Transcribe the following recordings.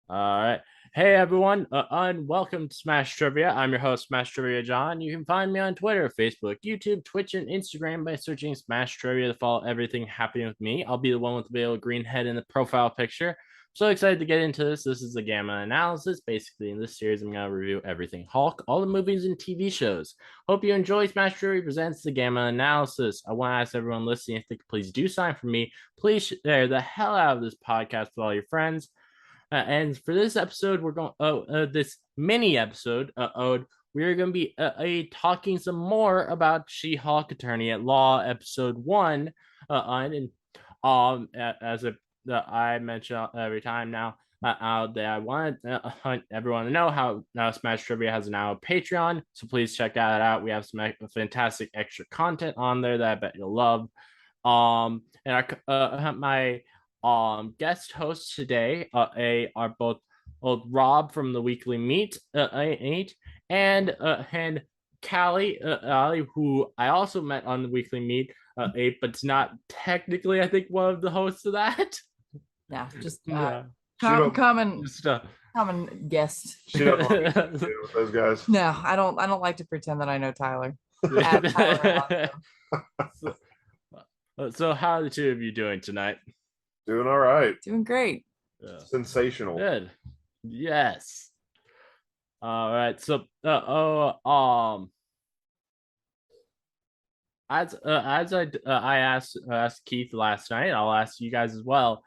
All right. Hey, everyone, and welcome to Smash Trivia. I'm your host, Smash Trivia John. You can find me on Twitter, Facebook, YouTube, Twitch, and Instagram by searching Smash Trivia to follow everything happening with me. I'll be the one with the little green head in the profile picture. So excited to get into this. This is the Gamma Analysis. Basically, in this series, I'm going to review everything Hulk, all the movies and TV shows. Hope you enjoy Smash Trivia presents the Gamma Analysis. I want to ask everyone listening if they could please do sign for me. Please share the hell out of this podcast with all your friends. And for this episode, we're going this mini episode, we're going to be talking some more about She-Hulk Attorney at Law episode 1. And as I mention every time now, that I want everyone to know how now Smash Trivia has now a Patreon, so please check that out. We have some fantastic extra content on there that I bet you'll love. And my guest hosts today are both Rob from the Weekly Meet and Callli, who I also met on the Weekly Meet but it's not technically, I think, one of the hosts of that. Yeah, just Yeah. common Just common guest. She doesn't want me to deal with those guys. No, I don't like to pretend that I know Tyler. So how are the two of you doing tonight? Doing all right. Doing great. Yeah. Sensational. Good. Yes. All right. So as I asked Keith last night, I'll ask you guys as well.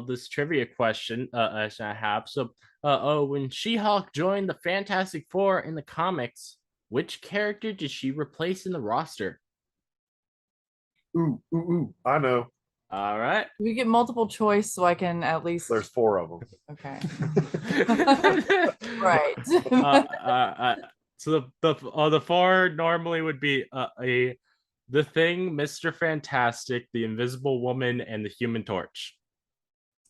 This trivia question I have. So when She-Hulk joined the Fantastic Four in the comics, which character did she replace in the roster? Ooh. I know. All right. We get multiple choice so I can at least. There's 4 of them. Okay. Right. So the 4 normally would be the Thing, Mr. Fantastic, the Invisible Woman, and the Human Torch.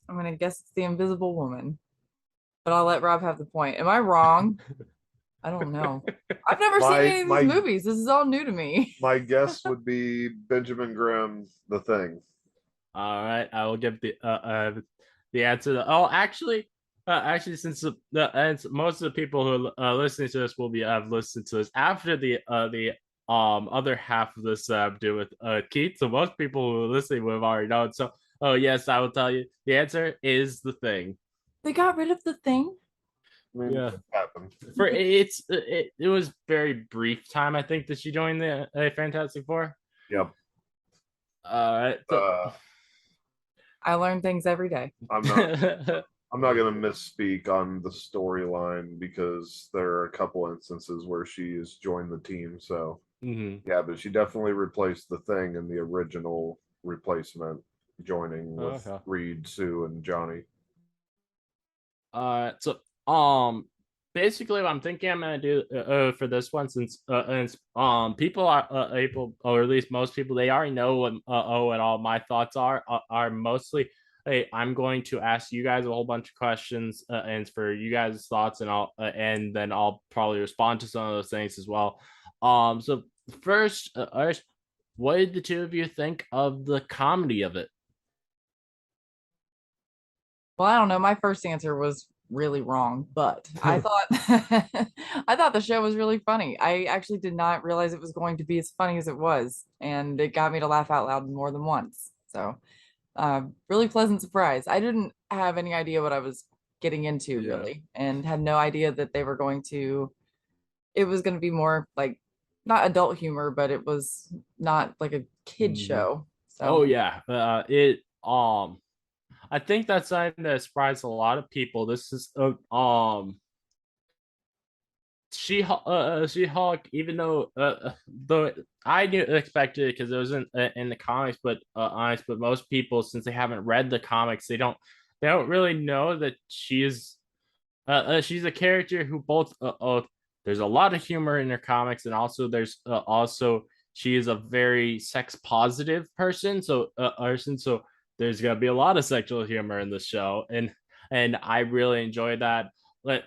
I'm gonna guess it's the Invisible Woman, but I'll let Rob have the point. Am I wrong? I don't know. I've never seen any of these movies. This is all new to me. My guess would be Benjamin Grimm, The Thing. All right, I will give the answer. Actually, since most of the people who are listening to this will be have listened to this after the other half of this do with Keith, so most people who are listening would have already known. So, yes, I will tell you the answer is The Thing. They got rid of The Thing. I mean, yeah, it happened. It was very brief time, I think, that she joined the Fantastic Four. Yep. All right. So, I learn things every day. I'm not gonna misspeak on the storyline because there are a couple instances where she has joined the team. So yeah, but she definitely replaced The Thing in the original replacement, joining with Reed, Sue, and Johnny. So basically what I'm thinking I'm gonna do for this one, since people are able, or at least most people, they already know what what all my thoughts are mostly. Hey, I'm going to ask you guys a whole bunch of questions and for you guys' thoughts, and then I'll probably respond to some of those things as well. So first, what did the two of you think of the comedy of it? Well, I don't know. My first answer was really wrong, but I thought I thought the show was really funny. I actually did not realize it was going to be as funny as it was, and it got me to laugh out loud more than once. So, really pleasant surprise. I didn't have any idea what I was getting into really, and had no idea that they were going to. It was going to be more like not adult humor, but it was not like a kid show. So. Oh yeah, I think that's something that surprised a lot of people. This is She-Hulk, even though I knew expected it because it was in the comics, but but most people, since they haven't read the comics, they don't really know that she's a character who both there's a lot of humor in her comics, and also there's also she is a very sex positive person, so there's gonna be a lot of sexual humor in the show, and I really enjoyed that. But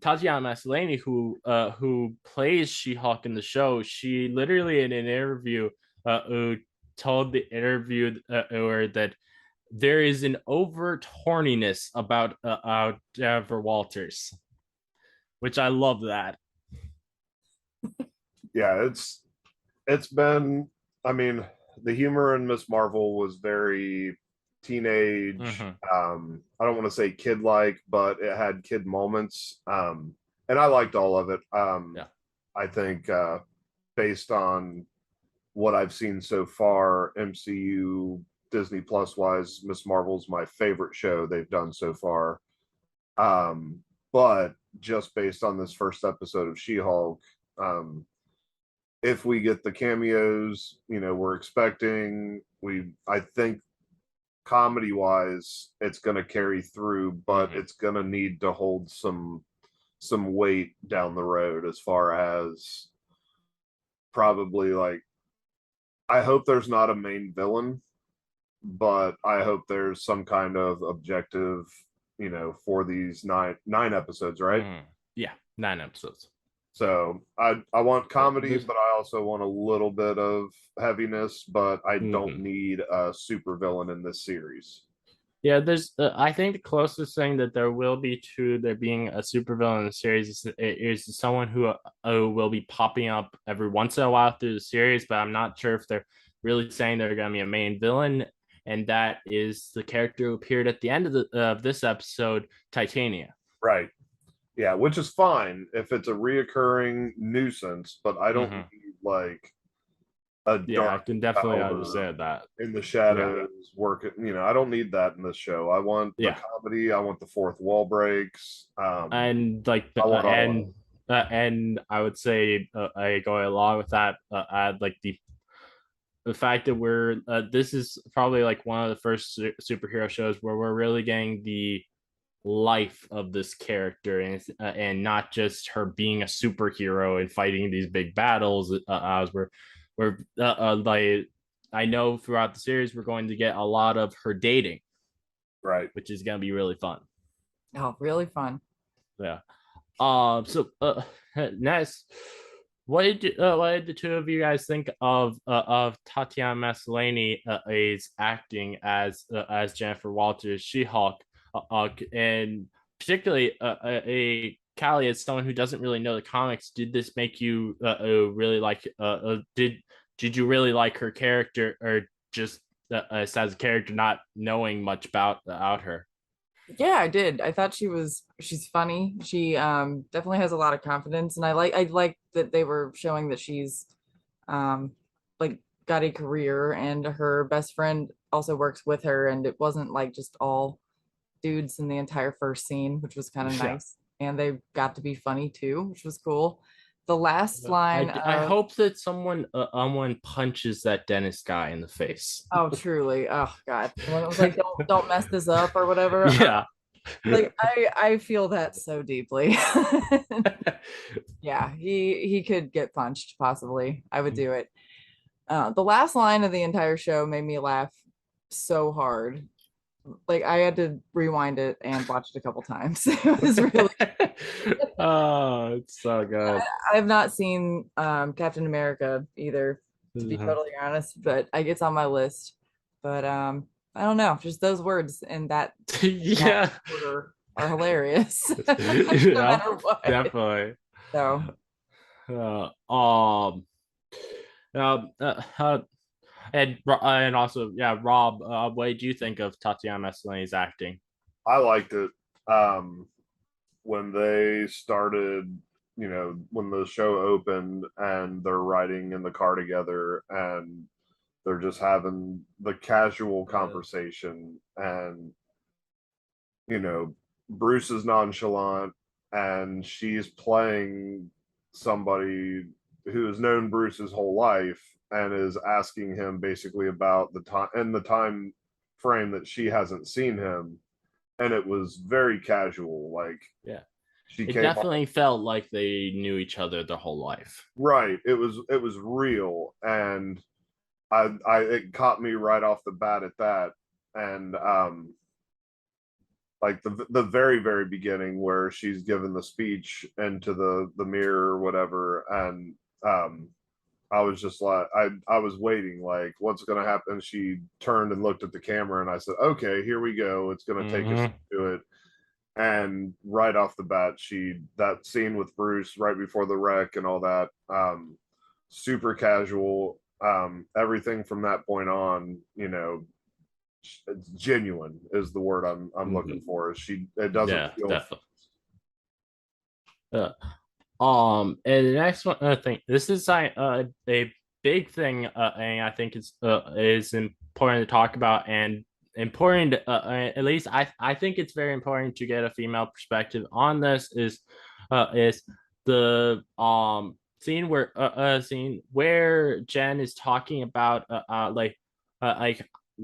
Tatiana Maslany, who plays She-Hulk in the show, she literally in an interview who told the interviewer that there is an overt horniness about Jennifer Walters, which I love that. Yeah, it's been, I mean, the humor in Miss Marvel was very teenage. I don't want to say kid like, but it had kid moments. And I liked all of it. Yeah. I think based on what I've seen so far, MCU Disney Plus wise, Miss Marvel's my favorite show they've done so far. But just based on this first episode of She-Hulk, if we get the cameos, we're expecting, I think comedy wise, it's going to carry through, but it's going to need to hold some weight down the road as far as probably like, I hope there's not a main villain, but I hope there's some kind of objective, for these nine episodes, right? Yeah, 9 episodes. So I want comedy, but I also want a little bit of heaviness, but I don't need a super villain in this series. Yeah, there's I think the closest thing that there will be to there being a supervillain in the series is someone who will be popping up every once in a while through the series, but I'm not sure if they're really saying they're going to be a main villain, and that is the character who appeared at the end of this episode, Titania. Right. Yeah, which is fine if it's a reoccurring nuisance, but I don't need like a dark. I can definitely understand that. In the shadows, working. I don't need that in this show. I want the comedy. I want the fourth wall breaks. And like, and I would say, I go along with that. Like the fact that we're this is probably like one of the first superhero shows where we're really getting the life of this character, and not just her being a superhero and fighting these big battles. As we're like, I know throughout the series we're going to get a lot of her dating, right, which is going to be really fun. Oh, really fun. Yeah. So next, what did the two of you guys think of Tatiana Maslany is acting as Jennifer Walters, She-Hulk, and particularly a Callli, as someone who doesn't really know the comics? Did this make you really like? Did you really like her character, or just as a character, not knowing much about her? Yeah, I did. I thought she's funny. She definitely has a lot of confidence, and I like that they were showing that she's like got a career, and her best friend also works with her, and it wasn't like just all dudes in the entire first scene, which was kind of nice. And they got to be funny too, which was cool. The last line I hope that someone punches that dentist guy in the face. Oh, truly. Oh God. When it was like, don't mess this up or whatever. Yeah. Like I feel that so deeply. Yeah, he could get punched, possibly. I would do it. The last line of the entire show made me laugh so hard. Like I had to rewind it and watch it a couple times. It was really oh, it's so good. I have not seen Captain America either, to be totally honest, but it's on my list. But I don't know, just those words and that that order are hilarious. No definitely. So and also, Rob, what did you think of Tatiana Maslany's acting? I liked it. When they started, when the show opened and they're riding in the car together and they're just having the casual conversation, and Bruce is nonchalant and she's playing somebody who has known Bruce his whole life and is asking him basically about the time and the time frame that she hasn't seen him, and it was very casual. Like, it definitely felt like they knew each other their whole life. Right. It was real, and I it caught me right off the bat at that. And like the very very beginning where she's given the speech into the mirror or whatever, and I was just like, I was waiting, like, what's going to happen? She turned and looked at the camera, and I said, okay, here we go. It's going to take us to it. And right off the bat, that scene with Bruce right before the wreck and all that, super casual. Everything from that point on, it's genuine is the word I'm looking for. It doesn't feel definitely. And the next one, I think this is a big thing, and I think is important to talk about, and important, at least I think it's very important to get a female perspective on this. Is the scene where Jen is talking about like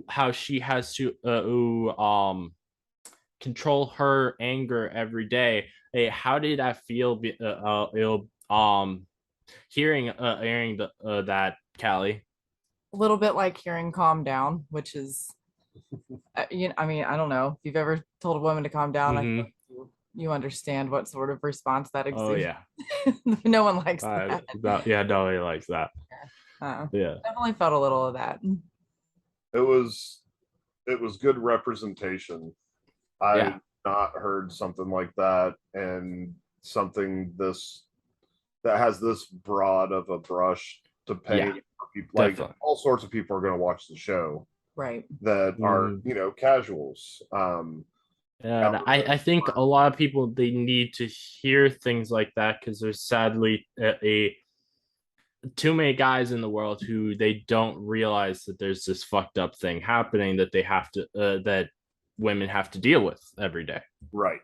how she has to control her anger every day. Hey, how did that feel? Hearing that, Callli. A little bit like hearing "calm down," which is, I mean, I don't know if you've ever told a woman to calm down. I think you understand what sort of response that exudes. Oh yeah, no one likes that. Yeah, nobody likes that. Yeah, definitely felt a little of that. It was good representation. I've not heard something like that, and something that has this broad of a brush to paint. People, like all sorts of people are going to watch the show, right? That are casuals. And I think a lot of people, they need to hear things like that, because there's sadly too many guys in the world who they don't realize that there's this fucked up thing happening that they have to that women have to deal with every day. Right.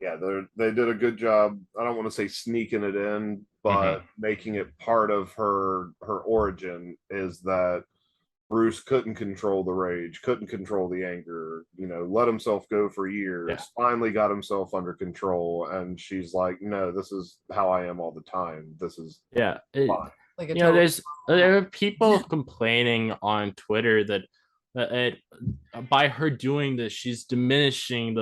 Yeah, they did a good job. I don't want to say sneaking it in, but making it part of her origin is that Bruce couldn't control the rage, couldn't control the anger, let himself go for years, finally got himself under control. And she's like, no, this is how I am all the time. This is fine. Like there are people complaining on Twitter that by her doing this, she's diminishing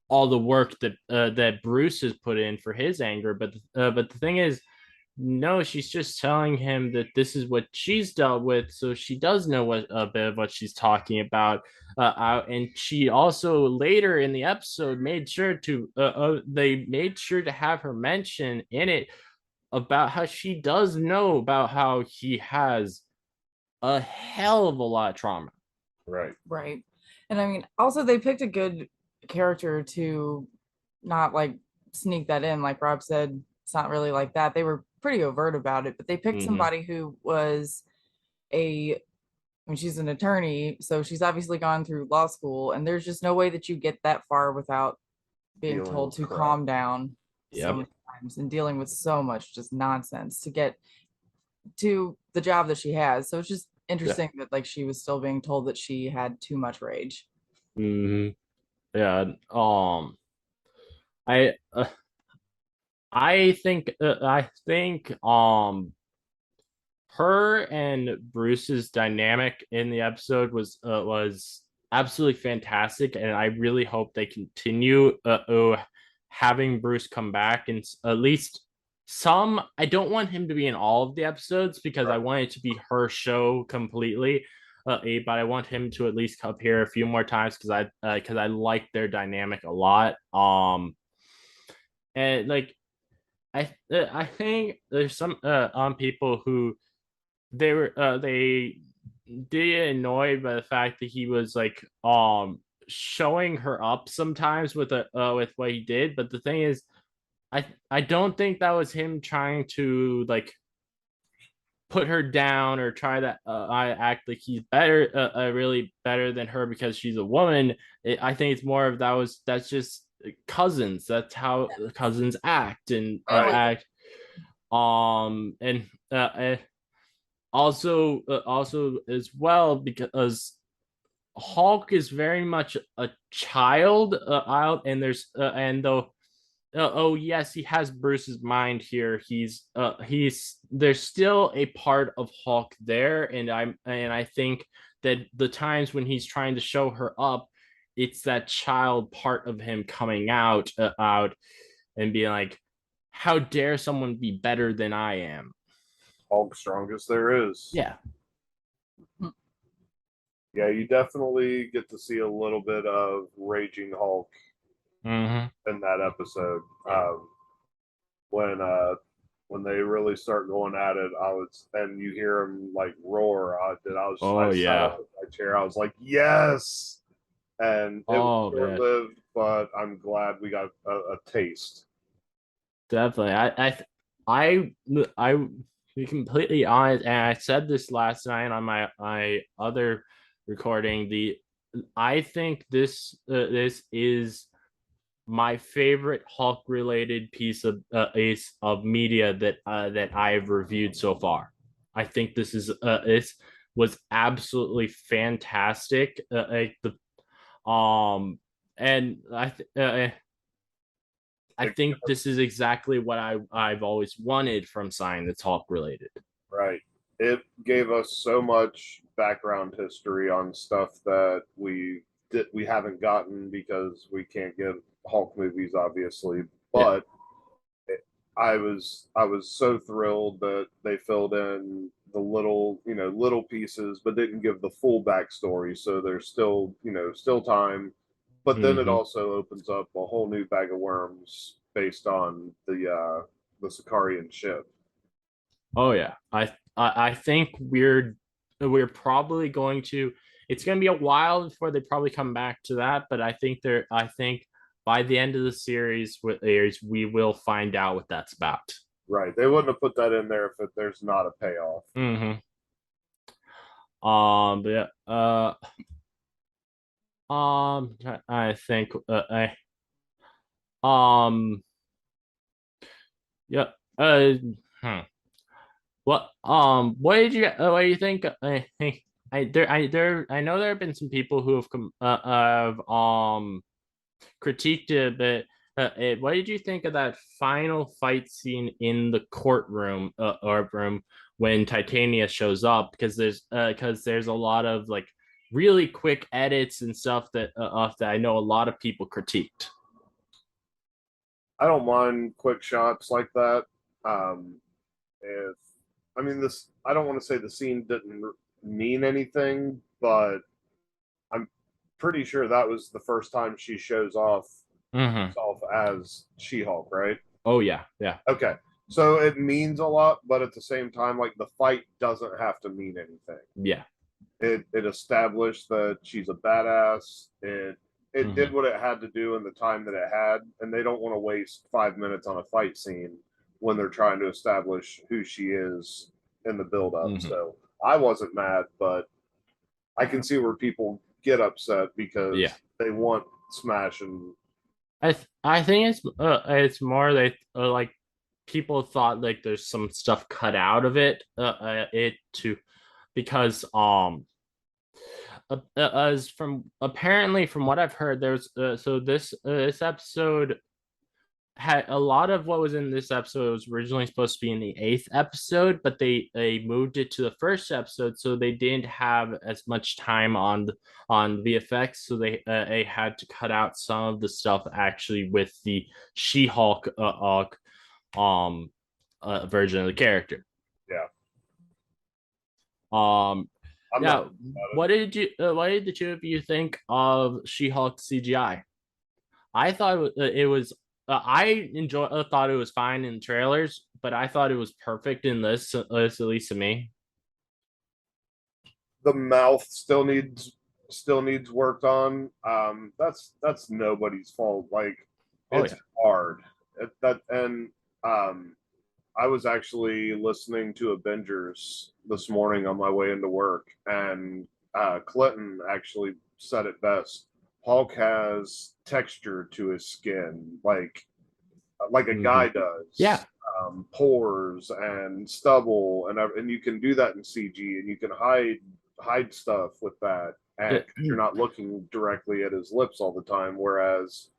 all the work that Bruce has put in for his anger. But the thing is, no, she's just telling him that this is what she's dealt with, so she does know a bit of what she's talking about. And she also later in the episode made sure to have her mention in it about how she does know about how he has a hell of a lot of trauma. Right. And I mean, also they picked a good character to not like sneak that in. Like Rob said, it's not really like that. They were pretty overt about it, but they picked somebody who was she's an attorney, so she's obviously gone through law school, and there's just no way that you get that far without being told to calm down so many times and dealing with so much just nonsense to get to the job that she has. So it's just interesting that like she was still being told that she had too much rage. Yeah. I think her and Bruce's dynamic in the episode was absolutely fantastic, and I really hope they continue having Bruce come back in at least some. I don't want him to be in all of the episodes because I want it to be her show completely. But I want him to at least appear a few more times because I like their dynamic a lot. And like I think there's some people who they did annoyed by the fact that he was like showing her up sometimes with what he did. But the thing is, I don't think that was him trying to like put her down or try that I act like he's better, really better than her because she's a woman. I think it's more of that's just cousins. That's how cousins act and act. And also as well, because Hulk is very much a child out, and yes, he has Bruce's mind here. He's there's still a part of Hulk there, and I think that the times when he's trying to show her up, it's that child part of him coming out and being like, how dare someone be better than I am? Hulk strongest there is. Yeah. Yeah, you definitely get to see a little bit of Raging Hulk in that episode. When they really start going at it, and you hear him like roar. I sat up in my chair. I was like, yes. And it was short-lived, but I'm glad we got a taste. Definitely. I be completely honest, and I said this last night on my other recording. I think this is my favorite Hulk related piece of media that I've reviewed so far. I think this was absolutely fantastic. Like the and I think this is exactly what I've always wanted from something that's Hulk related. Right. It gave us so much background history on stuff that we haven't gotten because we can't get Hulk movies, obviously. But I was so thrilled that they filled in the little pieces, but didn't give the full backstory. So there's still time. But then it also opens up a whole new bag of worms based on the Sicarian ship. Oh yeah, I think we're probably going to. It's going to be a while before they probably come back to that, but I think by the end of the series we will find out what that's about. Right. They wouldn't have put that in there if there's not a payoff. But yeah, I think yeah. Hmm. What do you think? I know there have been some people who have critiqued it, but what did you think of that final fight scene in the courtroom or room when Titania shows up? Because there's a lot of like really quick edits and stuff that I know a lot of people critiqued. I don't mind quick shots like that. If I mean this, I don't want to say the scene didn't mean anything, but I'm pretty sure that was the first time she shows off herself as She-Hulk, right? Oh yeah, yeah. Okay, so it means a lot, but at the same time, like the fight doesn't have to mean anything. Yeah. It established that she's a badass. It did what it had to do in the time that it had, and they don't want to waste 5 minutes on a fight scene when they're trying to establish who she is in the build up. So I wasn't mad, but I can see where people get upset because they want Smash and I think it's more like like people thought like there's some stuff cut out of it because as from apparently from what I've heard there's so this episode had a lot of what was in this episode was originally supposed to be in the 8th episode, but they moved it to the 1st episode, so they didn't have as much time on VFX, so they had to cut out some of the stuff actually with the She-Hulk version of the character. Yeah. Now, what did the two of you think of She-Hulk CGI? I thought it was thought it was fine in trailers, but I thought it was perfect in this at least to me. The mouth still needs worked on. That's nobody's fault. Like it's hard. I was actually listening to Avengers this morning on my way into work, and Clinton actually said it best. Hulk has texture to his skin, like a guy does. Yeah. Pores and stubble, and you can do that in CG, and you can hide stuff with that, and you're not looking directly at his lips all the time. Whereas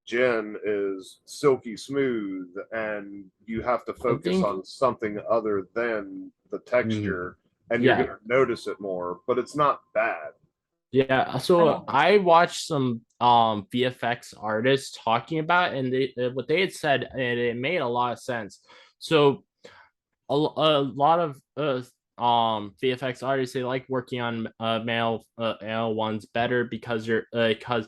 Jen is silky smooth, and you have to focus on something other than the texture, and you're going to notice it more. But it's not bad. Yeah, so I watched some VFX artists talking about it, and what they had said, and it made a lot of sense. So a lot of VFX artists, they like working on male ones better because you're able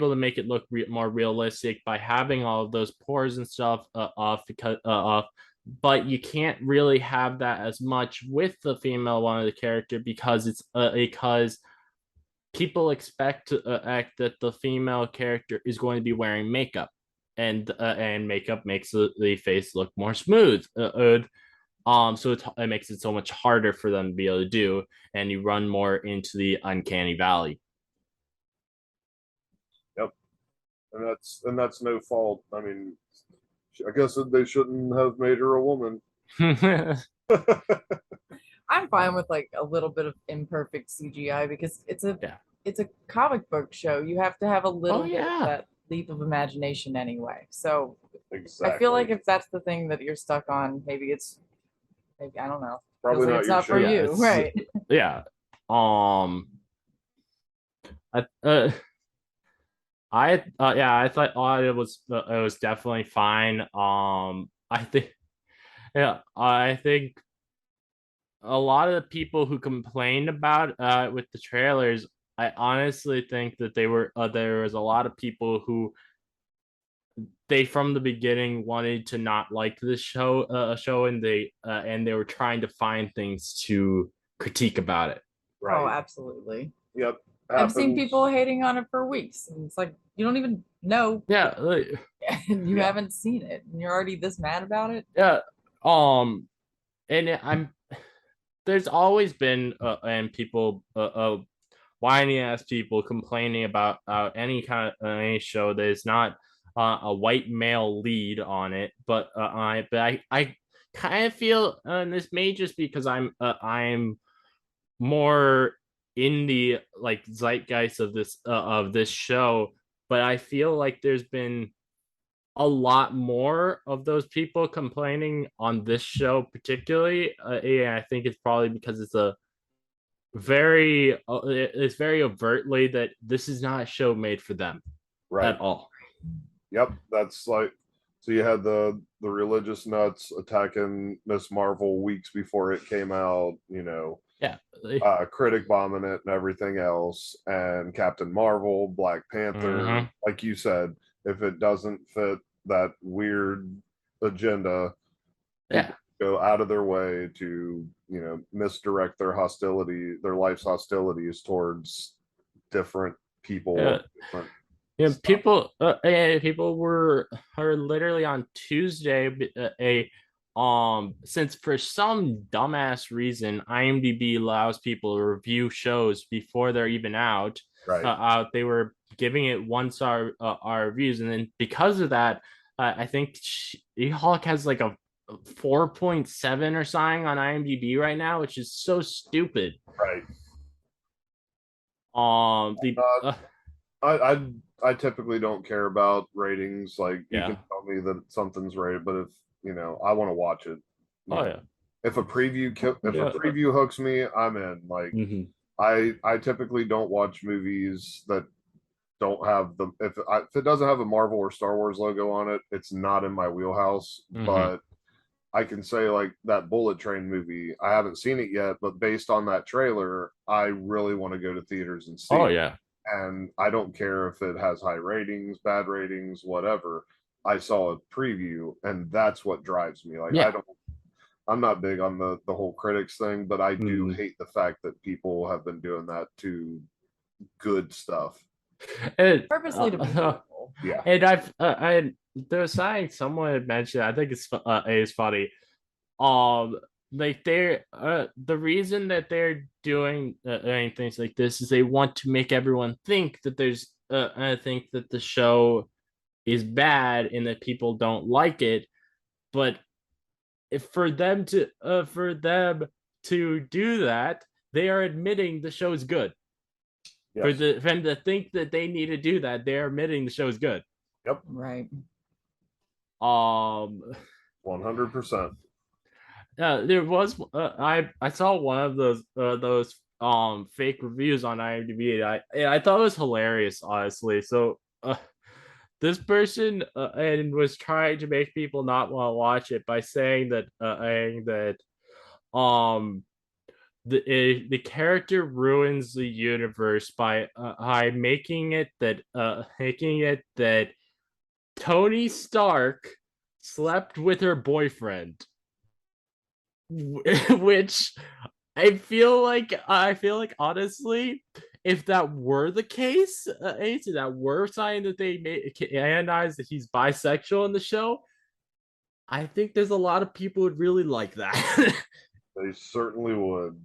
to make it look more realistic by having all of those pores and stuff off, but you can't really have that as much with the female one of the character because because people expect act that the female character is going to be wearing makeup, and makeup makes the face look more smooth. So it makes it so much harder for them to be able to do, and you run more into the uncanny valley. Yep, and that's no fault. I mean, I guess they shouldn't have made her a woman. I'm fine with like a little bit of imperfect CGI because it's a comic book show. You have to have a little bit of that leap of imagination anyway. So exactly. I feel like if that's the thing that you're stuck on, maybe I don't know. Probably not, it's not for you, right? Yeah. I thought it was definitely fine. I think a lot of the people who complained about with the trailers, I honestly think that there was a lot of people who they from the beginning wanted to not like this show, and they were trying to find things to critique about it. Right. Oh, absolutely. Yep. I've seen people hating on it for weeks, and it's like you don't even know. Yeah. And you haven't seen it, and you're already this mad about it. Yeah. And there's always been and people whiny ass people complaining about any kind of any show that is not a white male lead on it, but I kind of feel, and this may just because I'm more in the like zeitgeist of this show, but I feel like there's been a lot more of those people complaining on this show particularly. And I think it's probably because it's very overtly that this is not a show made for them at all. Yep, that's like, so you had the religious nuts attacking Miss Marvel weeks before it came out, critic bombing it and everything else, and Captain Marvel, Black Panther, like you said, if it doesn't fit that weird agenda, go out of their way to misdirect their life's hostilities towards different people. People are literally on Tuesday since for some dumbass reason IMDb allows people to review shows before they're even out. They were giving it 1-star reviews, and then because of that, I think She-Hulk has like a 4.7 or something on IMDb right now, which is so stupid. I typically don't care about ratings. Like, you can tell me that something's rated, but if I want to watch it. If a preview hooks me, I'm in. Like, I typically don't watch movies that don't have if it doesn't have a Marvel or Star Wars logo on it, it's not in my wheelhouse. But I can say, like, that Bullet Train movie, I haven't seen it yet, but based on that trailer, I really want to go to theaters and see it. And I don't care if it has high ratings, bad ratings, whatever. I saw a preview, and that's what drives me. Like, I'm not big on the whole critics thing, but I do hate the fact that people have been doing that to good stuff. And, purposely to be beautiful. And there's something someone had mentioned, I think it's funny. Like the reason that they're doing things like this is they want to make everyone think that I think that the show is bad and that people don't like it, but for them to do that, they are admitting the show is good. For them to think that they need to do that, they're admitting the show is good. Yep. Right. 100%. There was I saw one of those fake reviews on IMDb. I thought it was hilarious, honestly. So this person and was trying to make people not want to watch it by saying that um the character ruins the universe by making it that Tony Stark slept with her boyfriend, which I feel like honestly, if that were the case, if that were sign that they made canonize that he's bisexual in the show, I think there's a lot of people would really like that. They certainly would.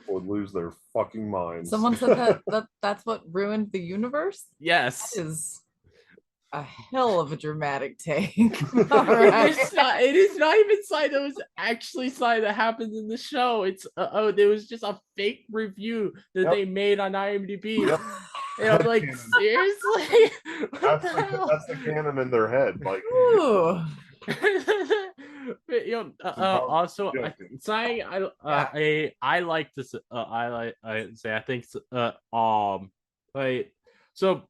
Would lose their fucking minds. Someone said that's what ruined the universe. Yes. That is a hell of a dramatic take. Right. It is not even sign that was actually sign that happens in the show. It's there was just a fake review that they made on IMDb. Yep. And I'm like, seriously? That's the canon in their head. Like, also saying I like this. I think like so.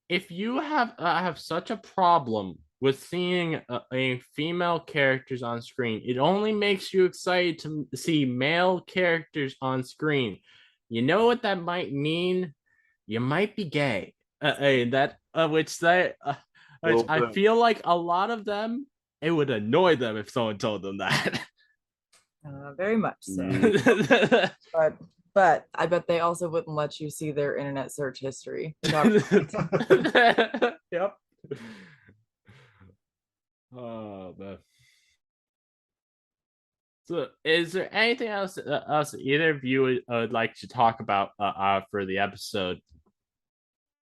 If you have such a problem with seeing a female characters on screen, it only makes you excited to see male characters on screen. You know what that might mean? You might be gay. Which I feel like a lot of them, it would annoy them if someone told them that. Very much so. But I bet they also wouldn't let you see their internet search history. Yep. Oh, man. So, is there anything else either of you would like to talk about for the episode?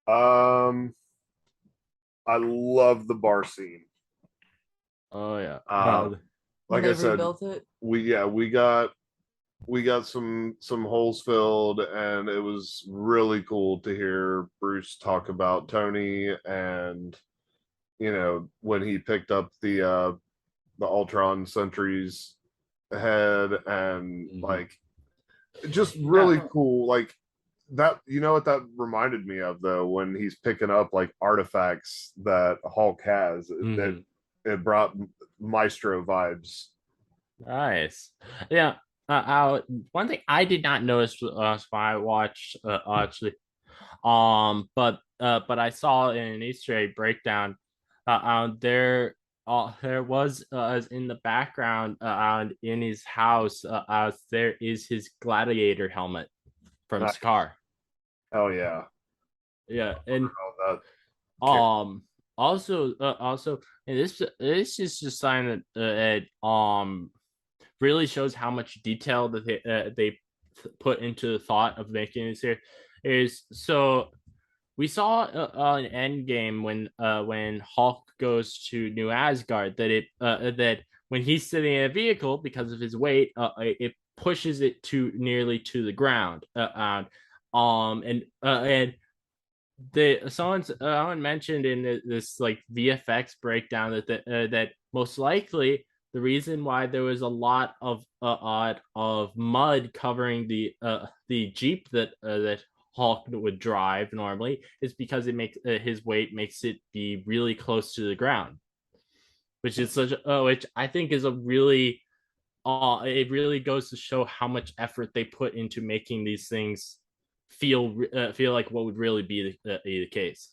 I love the bar scene. Oh yeah. Like I said, it? we got some holes filled, and it was really cool to hear Bruce talk about Tony, and when he picked up the Ultron Sentry's head, and like just really cool. Like that, what that reminded me of, though, when he's picking up like artifacts that Hulk has, that it brought Maestro vibes. Nice. Yeah. One thing I did not notice when I watched actually, but I saw in an Easter egg breakdown, there was in the background in his house, there is his gladiator helmet from Scar. Oh yeah, yeah, and also, and this is just a sign that really shows how much detail that they put into the thought of making this here. Is so we saw an Endgame when Hulk goes to New Asgard that when he's sitting in a vehicle, because of his weight, it pushes it nearly to the ground. And someone mentioned in this like VFX breakdown that most likely the reason why there was a lot of mud covering the Jeep that Hulk would drive normally is because it makes his weight makes it be really close to the ground, which is which I think is a really it really goes to show how much effort they put into making these things feel like what would really be the case.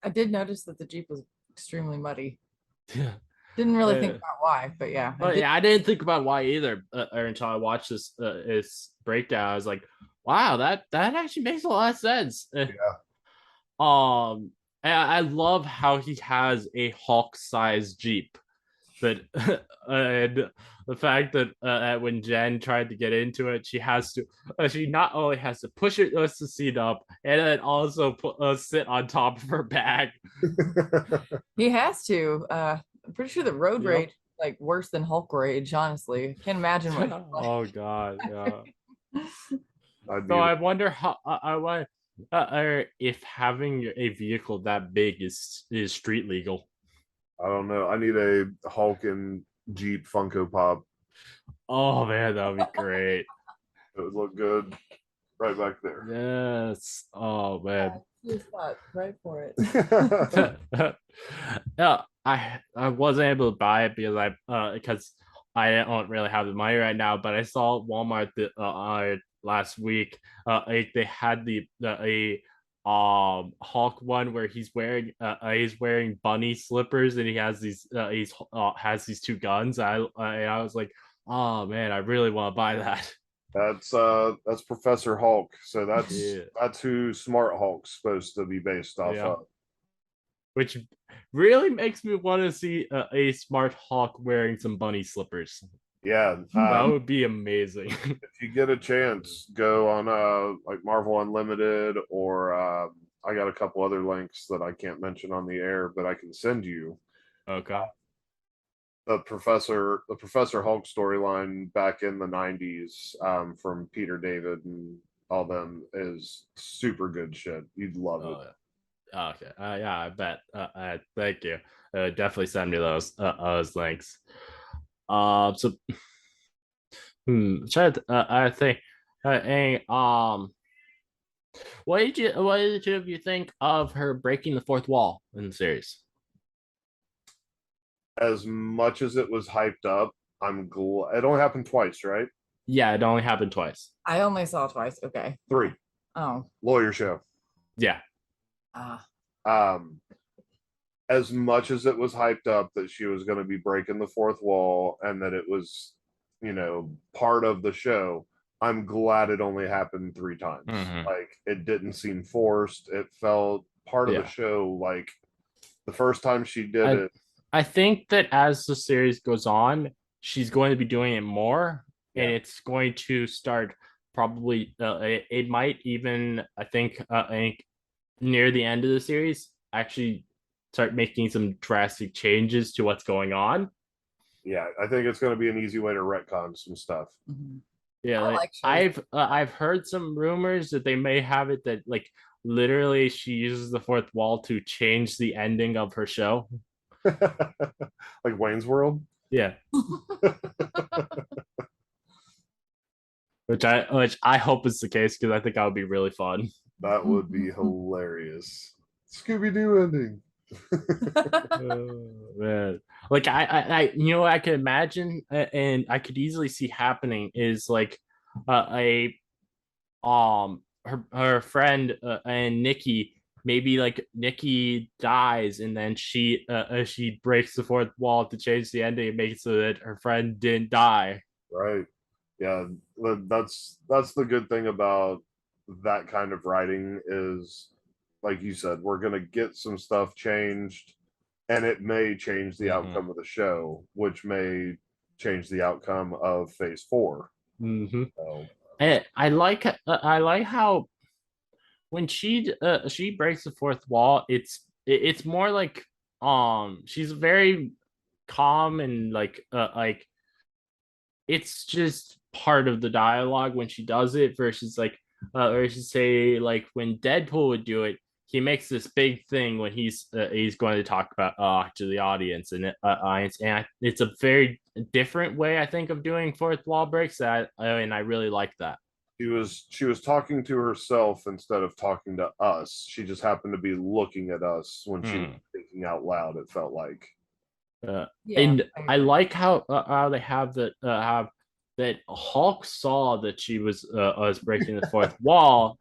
I did notice that the Jeep was extremely muddy. Didn't really think about why, but yeah. I didn't think about why either until I watched this breakdown. I was like, wow, that actually makes a lot of sense. Yeah. I love how he has a Hulk-sized Jeep, but and the fact that when Jen tried to get into it, she not only has to push the seat up and then also sit on top of her bag. He has to. I'm pretty sure the road rage is like worse than Hulk rage. Honestly, I can't imagine what. Oh God, yeah. So I wonder how if having a vehicle that big is street legal. I don't know. I need a Hulk and Jeep Funko Pop. Oh man, that would be great. It would look good right back there. Yes. Oh man. Yeah, spot right for it. Yeah, I wasn't able to buy it because I don't really have the money right now. But I saw at Walmart last week. They had the Hulk one where he's wearing bunny slippers and he has these two guns. I was like, oh man, I really want to buy that. That's Professor Hulk. So Yeah. that's who Smart Hulk's supposed to be based off Yeah. of. Which really makes me want to see a Smart Hawk wearing some bunny slippers. Yeah, That would be amazing. if you get a chance, go on like Marvel Unlimited, or I got a couple other links that I can't mention on the air, but I can send you. Okay. The Professor Hulk storyline back in the '90s, from Peter David and all them, is super good shit. You'd love it. Yeah. Okay. Yeah, I bet. Thank you. Definitely send me those links. So I think, what did the two of you think of her breaking the fourth wall in the series? As much as it was hyped up, I'm glad it only happened twice, right? Yeah, it only happened twice. I only saw it twice. Okay. Three. Oh. Lawyer show. Yeah. Um, as much as it was hyped up that she was going to be breaking the fourth wall and that it was, part of the show, I'm glad it only happened 3 times. Mhm. Like, it didn't seem forced. It felt part of the show. Like, the first time she did it. I think that as the series goes on, she's going to be doing it more, and it's going to start probably. It might even, I think, near the end of the series, actually start making some drastic changes to what's going on. Yeah, I think it's going to be an easy way to retcon some stuff. Mm-hmm. Yeah, I've heard some rumors that they may have it that like literally she uses the fourth wall to change the ending of her show. Like Wayne's World? Yeah. which I hope is the case because I think that would be really fun. That would be hilarious. Scooby-Doo ending. Oh, man. Like I could imagine and I could easily see happening is like a her friend and Nikki, maybe like Nikki dies and then she breaks the fourth wall to change the ending and make it so that her friend didn't die. Right. Yeah, that's the good thing about that kind of writing is, like you said, we're gonna get some stuff changed, and it may change the outcome of the show, which may change the outcome of Phase 4. So, and I like how when she breaks the fourth wall, it's more like she's very calm and like it's just part of the dialogue when she does it versus like versus say like when Deadpool would do it, he makes this big thing when he's going to talk about to the audience and it's a very different way I think of doing fourth wall breaks and I really like that. She was talking to herself instead of talking to us. She just happened to be looking at us when she was thinking out loud. It felt like. And I like how they have that Hulk saw that she was breaking the fourth wall,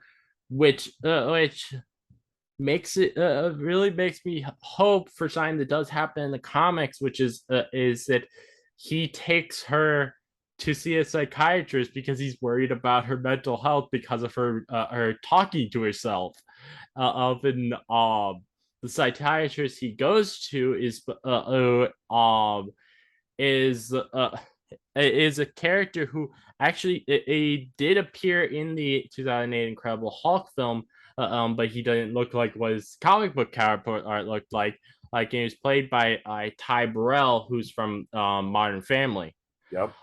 which makes it really makes me hope for something that does happen in the comics, which is that he takes her to see a psychiatrist because he's worried about her mental health because of her talking to herself. Often, the psychiatrist he goes to is a character who actually did appear in the 2008 Incredible Hulk film, but he didn't look like what his comic book counterpart art looked like. Like he was played by Ty Burrell, who's from Modern Family. Yep.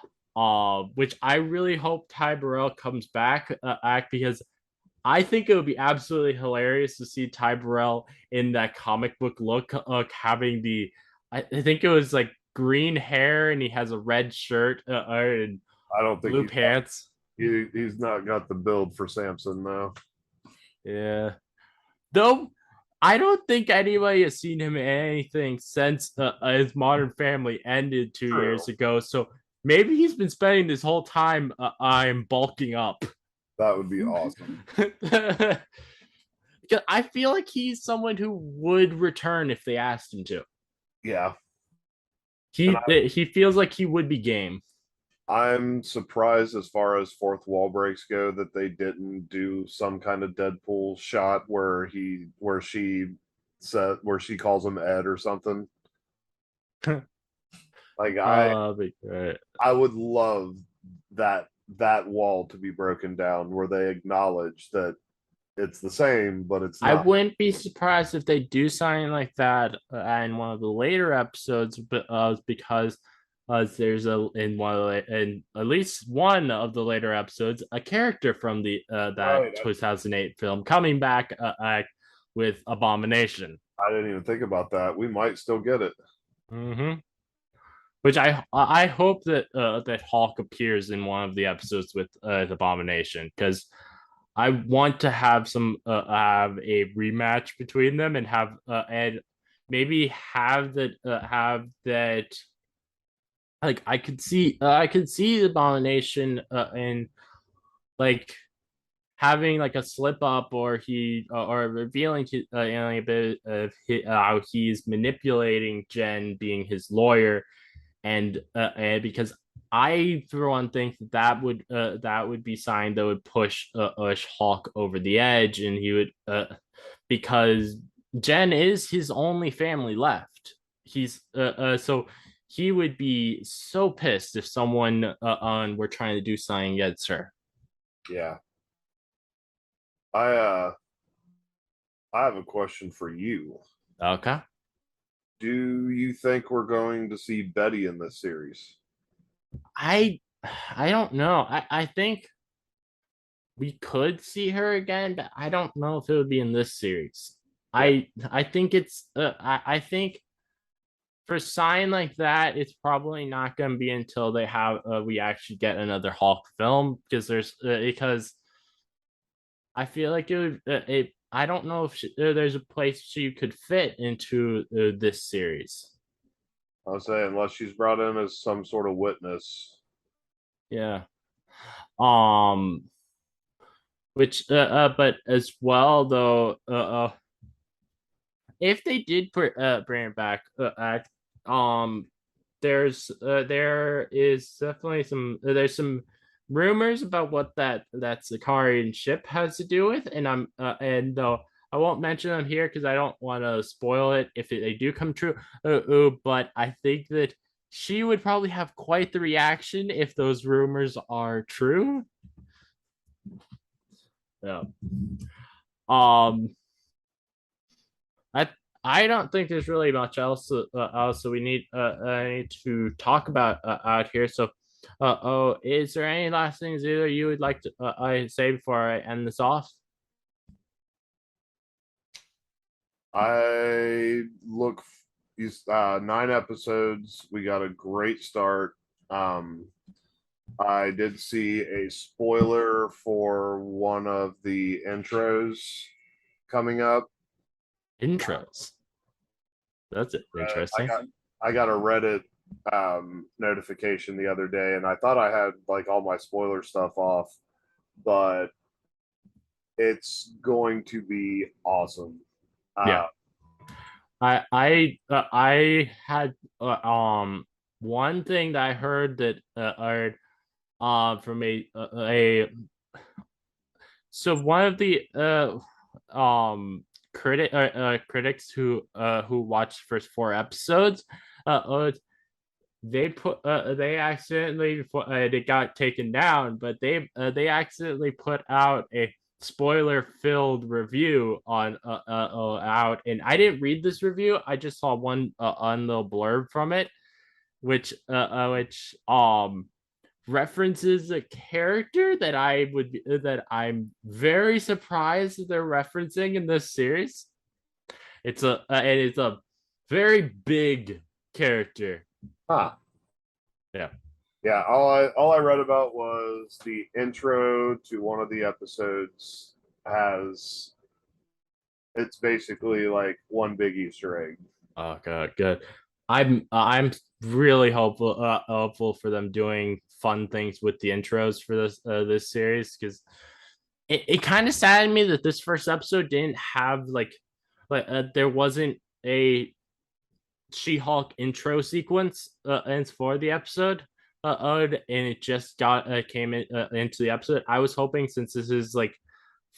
Which I really hope Ty Burrell comes back because I think it would be absolutely hilarious to see Ty Burrell in that comic book look, having I think it was like green hair and he has a red shirt and I don't think blue pants. He's not got the build for Samson though. Yeah. Though I don't think anybody has seen him in anything since his Modern Family ended 2 years ago. So maybe he's been spending this whole time I'm bulking up. That would be awesome. Because I feel like he's someone who would return if they asked him to. Yeah. He feels like he would be game. I'm surprised as far as fourth wall breaks go that they didn't do some kind of Deadpool shot where she calls him Ed or something. Like I would love that wall to be broken down where they acknowledge that it's the same, but it's not. I wouldn't be surprised if they do something like that in one of the later episodes, but because there's in at least one of the later episodes a character from the that 2008 film coming back with Abomination. I didn't even think about that. We might still get it. Mm-hmm. Which I hope that that Hulk appears in one of the episodes with Abomination, because I want to have have a rematch between them and have and maybe have that like I could see the Abomination in like having like a slip up or revealing a bit of how he's manipulating Jen being his lawyer, and because I for one think that would be sign that would push Hawk over the edge, and he would because Jen is his only family left. He's so he would be so pissed if someone on were trying to do something against her. Yeah. I have a question for you. Okay. Do you think we're going to see Betty in this series? I don't know. I think we could see her again, but I don't know if it would be in this series. Yeah. I think it's I think for a sign like that, it's probably not going to be until they have we actually get another Hulk film, because because I feel like it would I don't know if there's a place she could fit into this series. I'll say unless she's brought in as some sort of witness. Yeah. Which but as well though if they did bring it back there is definitely there's some rumors about what that Sakarian ship has to do with, and though I won't mention them here because I don't want to spoil it if they do come true, but I think that she would probably have quite the reaction if those rumors are true. Yeah. I don't think there's really much else we need to talk about out here. So, is there any last things either you would like to I say before I end this off? I look these 9 episodes. We got a great start. I did see a spoiler for one of the intros coming up. Intros. That's interesting. I got a Reddit notification the other day, and I thought I had like all my spoiler stuff off, but it's going to be awesome. Yeah. I had one thing that I heard that from a so one of the critics who watched the first 4 episodes they accidentally it got taken down, but they accidentally put out a spoiler filled review on out, and I didn't read this review. I just saw one on the blurb from it, which references a character that I'm very surprised that they're referencing in this series. It's a very big character. Yeah. Yeah, all I read about was the intro to one of the episodes has it's basically like one big Easter egg. Oh, good, good. I'm really hopeful for them doing fun things with the intros for this series because it kind of saddened me that this first episode didn't have there wasn't a She-Hulk intro sequence and for the episode and it just got came into the episode. I was hoping since this is like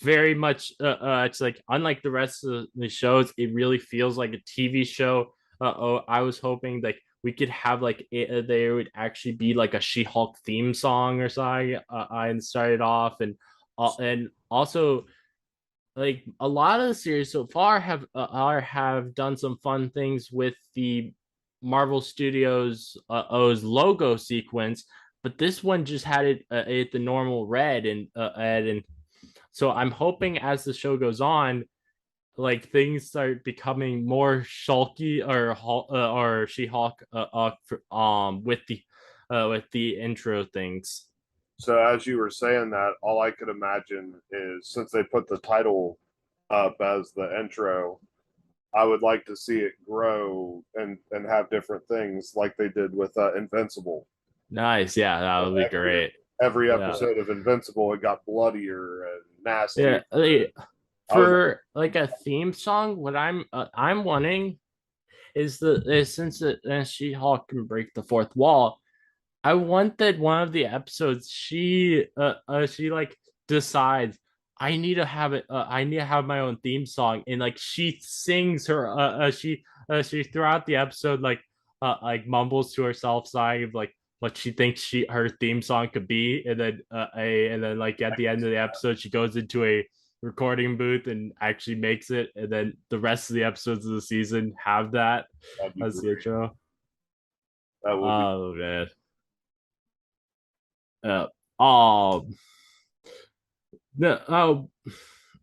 very much it's like unlike the rest of the shows, it really feels like a TV show. I was hoping like we could have like there would actually be like a She-Hulk theme song or something and started off and also like a lot of the series so far have done some fun things with the Marvel Studios O's logo sequence, but this one just had it the normal red and so I'm hoping as the show goes on, like things start becoming more Shulky or She-Hulk with the intro things. So as you were saying that, all I could imagine is since they put the title up as the intro, I would like to see it grow and have different things like they did with Invincible. Nice, yeah, that would be Every great. every Yeah, episode of Invincible, it got bloodier and yeah. nastier. I was For like a theme song, what I'm wanting is since She-Hulk can break the fourth wall, I want that one of the episodes she like decides I need to have my own theme song and like she sings her she throughout the episode like mumbles to herself saying of like what she thinks her theme song could be and then like at the end of the episode she goes into a recording booth and actually makes it and then the rest of the episodes of the season have that that'd be as the great. intro. That would be. Oh man. Uh, um, no, oh,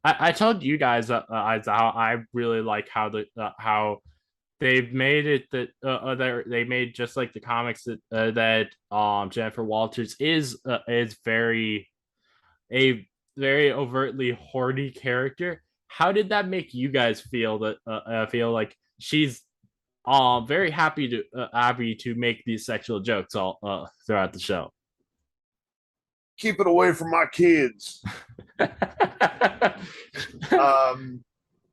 I told you guys how I really like how they've made it that they made just like the comics that Jennifer Walters is a very overtly horny character. How did that make you guys feel that feel like she's very happy to make these sexual jokes all throughout the show? Keep it away from my kids. um,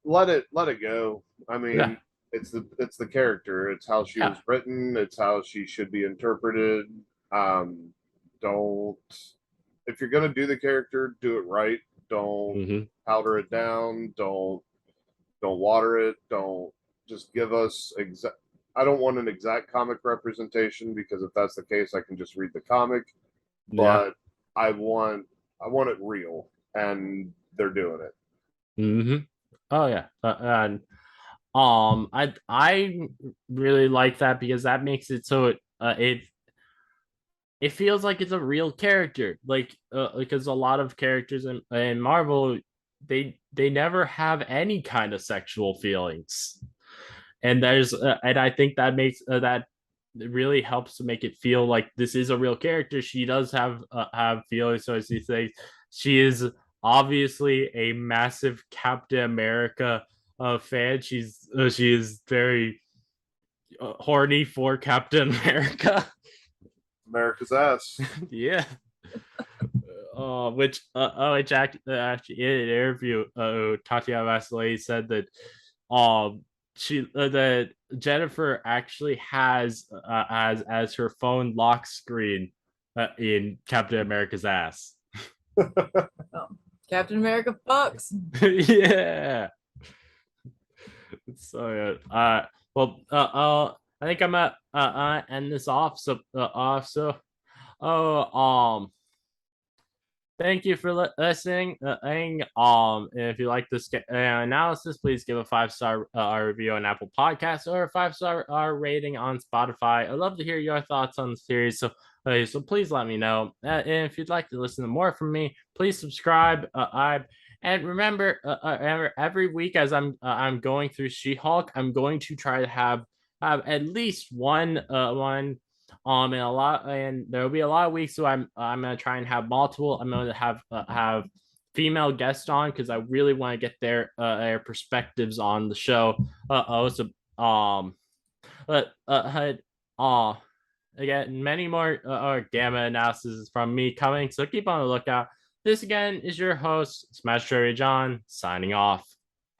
let it go. I mean, Yeah. it's the character. It's how she was written. It's how she should be interpreted. Don't if you're gonna do the character, do it right. Don't powder it down. Don't water it. Don't just give us exact. I don't want an exact comic representation because if that's the case, I can just read the comic. Yeah. But I want it real, and they're doing it. Mm-hmm. Oh yeah. And I really like that because that makes it so it feels like it's a real character. Like because a lot of characters in Marvel they never have any kind of sexual feelings. And I think that makes that really helps to make it feel like this is a real character. She does have feelings, so as you say, she is obviously a massive Captain America fan. She is very horny for Captain America. America's ass. Yeah. Which actually in an interview, Tatiana Maslany said that that Jennifer actually has as her phone lock screen in Captain America's ass. Oh, Captain America fucks. Yeah. So well I think I'm at end this off. Oh thank you for listening. If you like this analysis, please give a 5-star review on Apple Podcasts or a 5-star rating on Spotify. I'd love to hear your thoughts on the series. So please let me know. And if you'd like to listen to more from me, please subscribe. And remember, every week as I'm going through She-Hulk, I'm going to try to have at least one And there will be a lot of weeks where I'm gonna try and have multiple. I'm gonna have female guests on because I really want to get their perspectives on the show. Also, but again, many more gamma analysis from me coming. So keep on the lookout. This again is your host, Smash Trivia John, signing off.